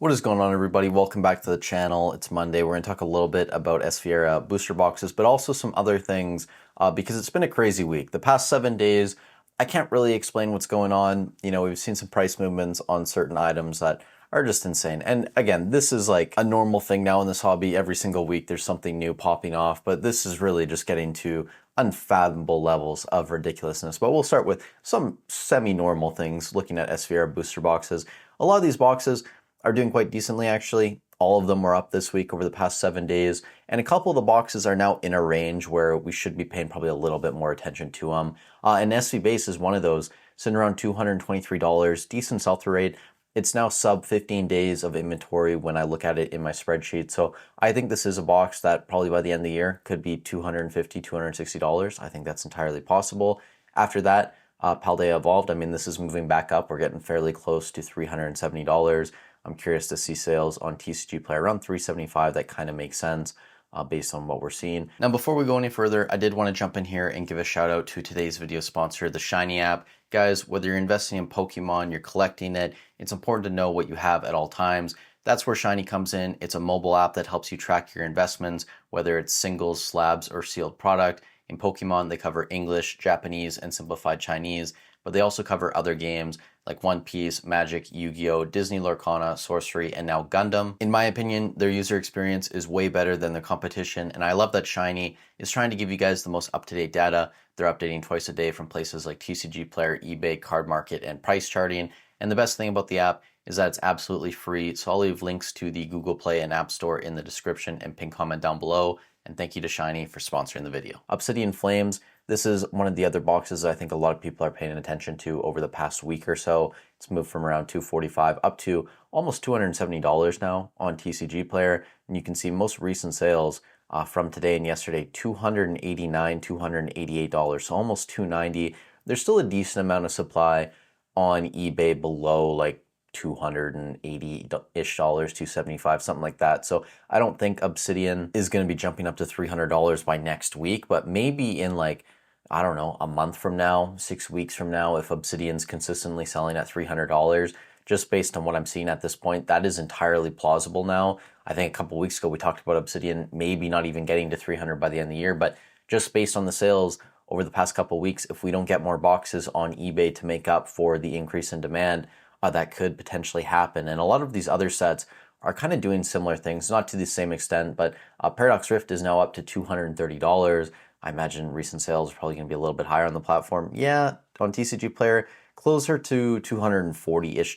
What is going on, everybody? Welcome back to the channel. It's Monday. We're going to talk a little bit about SVR booster boxes, but also some other things because it's been a crazy week. The past 7 days, I can't really explain what's going on. We've seen some price movements on certain items that are just insane. And again, this is like a normal thing now in this hobby. Every single week, there's something new popping off, but this is really just getting to unfathomable levels of ridiculousness. But we'll start with some semi-normal things looking at SVR booster boxes. A lot of these boxes are doing quite decently, actually. All of them were up this week over the past 7 days, and a couple of the boxes are now in a range where we should be paying probably a little bit more attention to them. And SV Base is one of those, sitting around $223, decent sell-through rate. It's now sub 15 days of inventory when I look at it in my spreadsheet. So I think this is a box that probably by the end of the year could be $250, $260. I think that's entirely possible. After that, Paldea Evolved, this is moving back up. We're getting fairly close to $370. I'm curious to see sales on TCG Player around $375. That kind of makes sense based on what we're seeing. Now, before we go any further, I did want to jump in here and give a shout out to today's video sponsor, the Shiny app. Guys, whether you're investing in Pokemon, you're collecting it, it's important to know what you have at all times. That's where Shiny comes in. It's a mobile app that helps you track your investments, whether it's singles, slabs, or sealed product. In Pokemon, they cover English, Japanese, and simplified Chinese, but they also cover other games like One Piece, Magic, Yu-Gi-Oh!, Disney Lorcana, Sorcery, and now Gundam. In my opinion, their user experience is way better than their competition, and I love that Shiny is trying to give you guys the most up-to-date data. They're updating twice a day from places like TCG Player, eBay, Card Market, and price charting. And the best thing about the app is that it's absolutely free, so I'll leave links to the Google Play and App Store in the description and pinned comment down below. And thank you to Shiny for sponsoring the video. Obsidian Flames, this is one of the other boxes I think a lot of people are paying attention to over the past week or so. It's moved from around $245 up to almost $270 now on TCG Player. And you can see most recent sales from today and yesterday, $289, $288, so almost $290. There's still a decent amount of supply on eBay below like $280-ish, $275, something like that. So I don't think Obsidian is going to be jumping up to $300 by next week, but maybe in like, I don't know, a month from now, 6 weeks from now, if Obsidian's consistently selling at $300, just based on what I'm seeing at this point, that is entirely plausible now. I think a couple weeks ago we talked about Obsidian maybe not even getting to 300 by the end of the year, but just based on the sales over the past couple weeks, if we don't get more boxes on eBay to make up for the increase in demand, that could potentially happen. And a lot of these other sets are kind of doing similar things, not to the same extent, but Paradox Rift is now up to $230. I imagine recent sales are probably going to be a little bit higher on the platform. Yeah, on TCG Player, closer to $240-ish.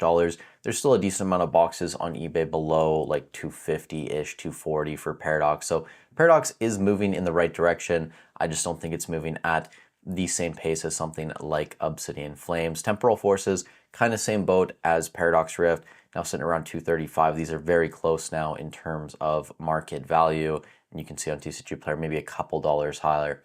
There's still a decent amount of boxes on eBay below like $250-ish, $240 for Paradox. So Paradox is moving in the right direction. I just don't think it's moving at the same pace as something like Obsidian Flames. Temporal Forces, kind of same boat as Paradox Rift, now sitting around $235. These are very close now in terms of market value. And you can see on TCG Player maybe a couple dollars higher,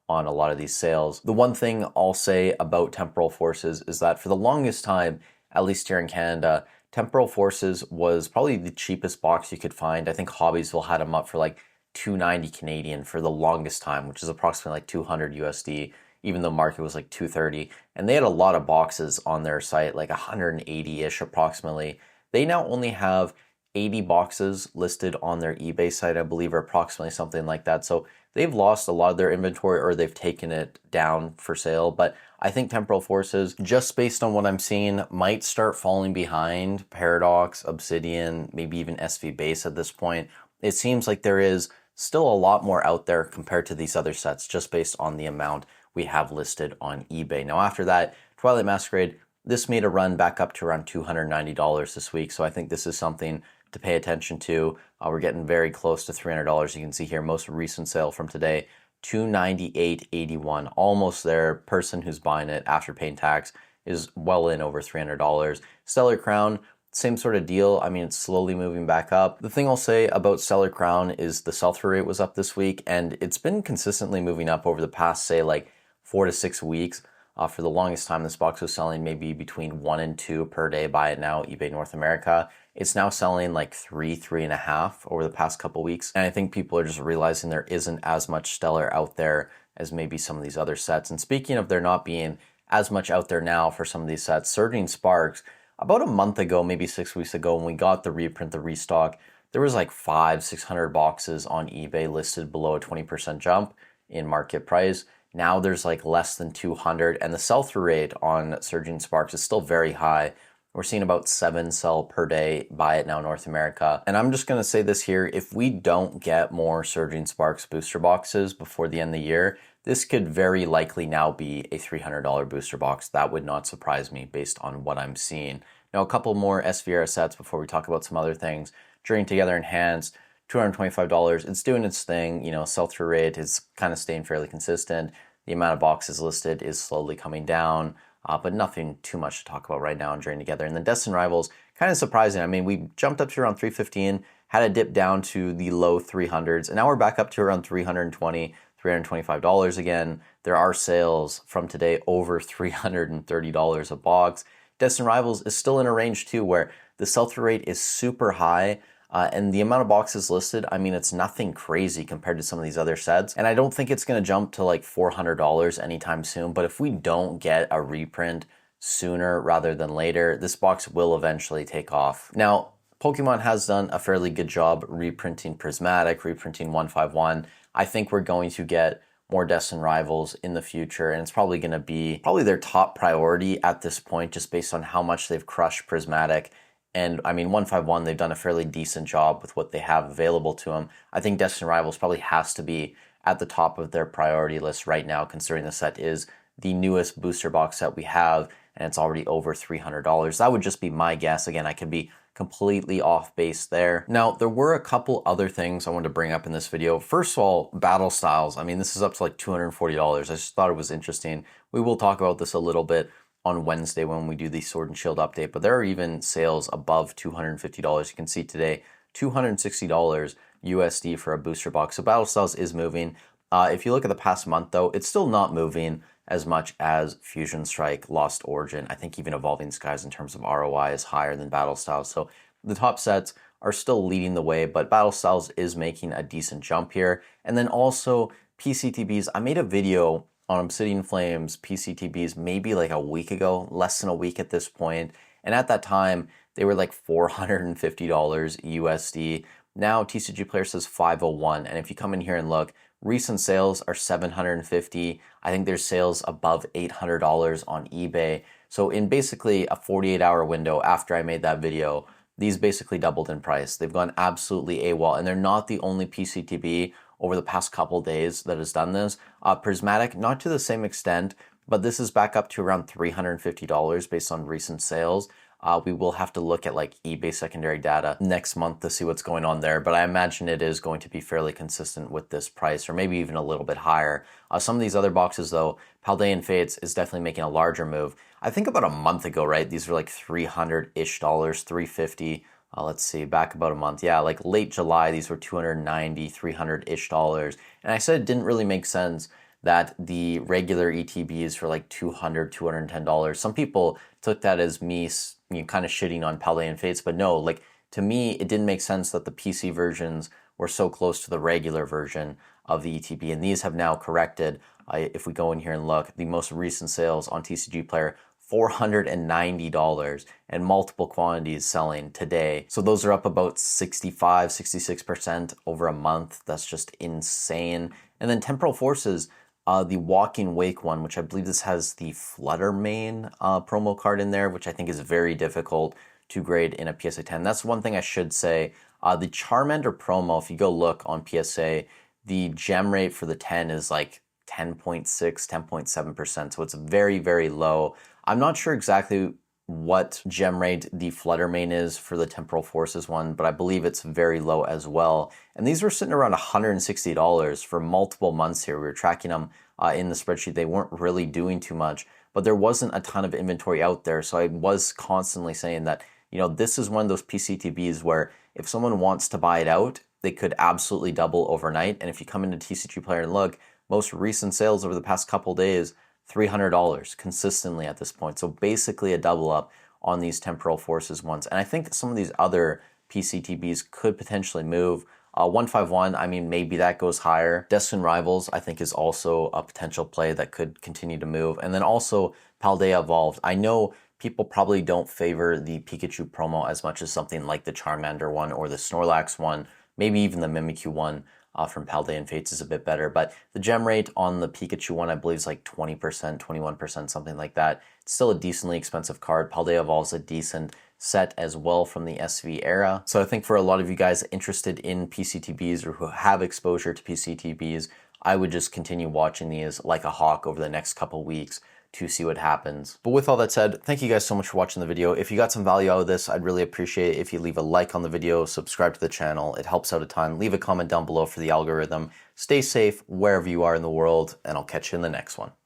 on a lot of these sales. The one thing I'll say about Temporal Forces is that for the longest time, at least here in Canada, Temporal Forces was probably the cheapest box you could find. I think Hobbiesville had them up for like $290 Canadian for the longest time, which is approximately like 200 USD, even though market was like 230. And they had a lot of boxes on their site, like 180-ish approximately. They now only have 80 boxes listed on their eBay site, I believe, or approximately something like that. So they've lost a lot of their inventory or they've taken it down for sale. But I think Temporal Forces, just based on what I'm seeing, might start falling behind Paradox, Obsidian, maybe even SV Base at this point. It seems like there is still a lot more out there compared to these other sets, just based on the amount we have listed on eBay. Now after that, Twilight Masquerade, this made a run back up to around $290 this week. So I think this is something to pay attention to. We're getting very close to $300. You can see here, most recent sale from today, $298.81, almost there. Person who's buying it after paying tax is well in over $300. Stellar Crown, same sort of deal. It's slowly moving back up. The thing I'll say about Stellar Crown is the sell-through rate was up this week, and it's been consistently moving up over the past, say, like 4 to 6 weeks. For the longest time, this box was selling maybe between 1 and 2 per day. Buy it now, eBay North America. It's now selling like 3.5 over the past couple weeks. And I think people are just realizing there isn't as much Stellar out there as maybe some of these other sets. And speaking of there not being as much out there now for some of these sets, Surging Sparks, about a month ago, maybe 6 weeks ago, when we got the reprint, the restock, there was like 600 boxes on eBay listed below a 20% jump in market price. Now there's like less than 200, and the sell-through rate on Surging Sparks is still very high. We're seeing about 7 sell per day by it now in North America. And I'm just gonna say this here, if we don't get more Surging Sparks booster boxes before the end of the year, this could very likely now be a $300 booster box. That would not surprise me based on what I'm seeing. Now, a couple more SVR sets before we talk about some other things. Journey Together Enhanced, $225. It's doing its thing. Sell-through rate is kind of staying fairly consistent. The amount of boxes listed is slowly coming down, but nothing too much to talk about right now on Journey Together. And then Destin Rivals, kind of surprising. I mean, we jumped up to around 315, had a dip down to the low 300s, and now we're back up to around 320, $325 again. There are sales from today over $330 a box. Destin Rivals is still in a range too where the sell-through rate is super high, and the amount of boxes listed, I mean, it's nothing crazy compared to some of these other sets. And I don't think it's going to jump to like $400 anytime soon. But if we don't get a reprint sooner rather than later, this box will eventually take off. Now, Pokemon has done a fairly good job reprinting Prismatic, reprinting 151. I think we're going to get more Destin Rivals in the future, and it's probably going to be their top priority at this point, just based on how much they've crushed Prismatic. And I mean, 151, they've done a fairly decent job with what they have available to them. I think Destin Rivals probably has to be at the top of their priority list right now, considering the set is the newest booster box set we have, and it's already over $300. That would just be my guess. Again, I could be completely off base there. Now, there were a couple other things I wanted to bring up in this video. First of all, Battle Styles. I mean, this is up to like $240. I just thought it was interesting. We will talk about this a little bit on Wednesday when we do the Sword and Shield update, but there are even sales above $250. You can see today, $260 USD for a booster box. So Battle Styles is moving. If you look at the past month though, it's still not moving as much as Fusion Strike, Lost Origin. I think even Evolving Skies in terms of ROI is higher than Battle Styles. So the top sets are still leading the way, but Battle Styles is making a decent jump here. And then also PCTBs. I made a video on Obsidian Flames PCTBs maybe like a week ago, less than a week at this point. And at that time, they were like $450 USD. Now TCG Player says 501. And if you come in here and look, recent sales are 750. I think there's sales above $800 on eBay. So in basically a 48-hour window after I made that video, these basically doubled in price. They've gone absolutely AWOL, and they're not the only PCTB over the past couple days that has done this. Prismatic, not to the same extent, but this is back up to around $350 based on recent sales. We will have to look at like eBay secondary data next month to see what's going on there, but I imagine it is going to be fairly consistent with this price, or maybe even a little bit higher. Some of these other boxes though, Paldean Fates is definitely making a larger move. I think about a month ago, right? These were like $300-ish, 350. Let's see, back about a month. Yeah, like late July, these were $290, $300-ish. And I said it didn't really make sense that the regular ETBs for like $200, $210. Some people took that as me kind of shitting on Paldean Fates, but no, like to me, it didn't make sense that the PC versions were so close to the regular version of the ETB, and these have now corrected. If we go in here and look, the most recent sales on TCG Player, $490, and multiple quantities selling today. So those are up about 65, 66% over a month. That's just insane. And then Temporal Forces, the Walking Wake one, which I believe this has the Flutter main promo card in there, which I think is very difficult to grade in a PSA 10. That's one thing I should say. The Charmander promo, if you go look on PSA, the gem rate for the 10 is like 10.6, 10.7%. So it's very, very low. I'm not sure exactly what gem rate the Flutter main is for the Temporal Forces one, but I believe it's very low as well. And these were sitting around $160 for multiple months here. We were tracking them in the spreadsheet. They weren't really doing too much, but there wasn't a ton of inventory out there. So I was constantly saying that, this is one of those PCTBs where if someone wants to buy it out, they could absolutely double overnight. And if you come into TCG Player and look, most recent sales over the past couple days, $300 consistently at this point. So basically a double up on these Temporal Forces ones. And I think some of these other PCTBs could potentially move. 151, I mean, maybe that goes higher. Destin Rivals, I think, is also a potential play that could continue to move. And then also Paldea Evolved. I know people probably don't favor the Pikachu promo as much as something like the Charmander one or the Snorlax one, maybe even the Mimikyu one from Paldean Fates is a bit better. But the gem rate on the Pikachu one, I believe, is like 20%, 21%, something like that. It's still a decently expensive card. Paldea Evolve's a decent set as well from the SV era. So I think for a lot of you guys interested in PCTBs or who have exposure to PCTBs, I would just continue watching these like a hawk over the next couple weeks to see what happens. But with all that said, thank you guys so much for watching the video. If you got some value out of this, I'd really appreciate it if you leave a like on the video, subscribe to the channel. It helps out a ton. Leave a comment down below for the algorithm. Stay safe wherever you are in the world, and I'll catch you in the next one.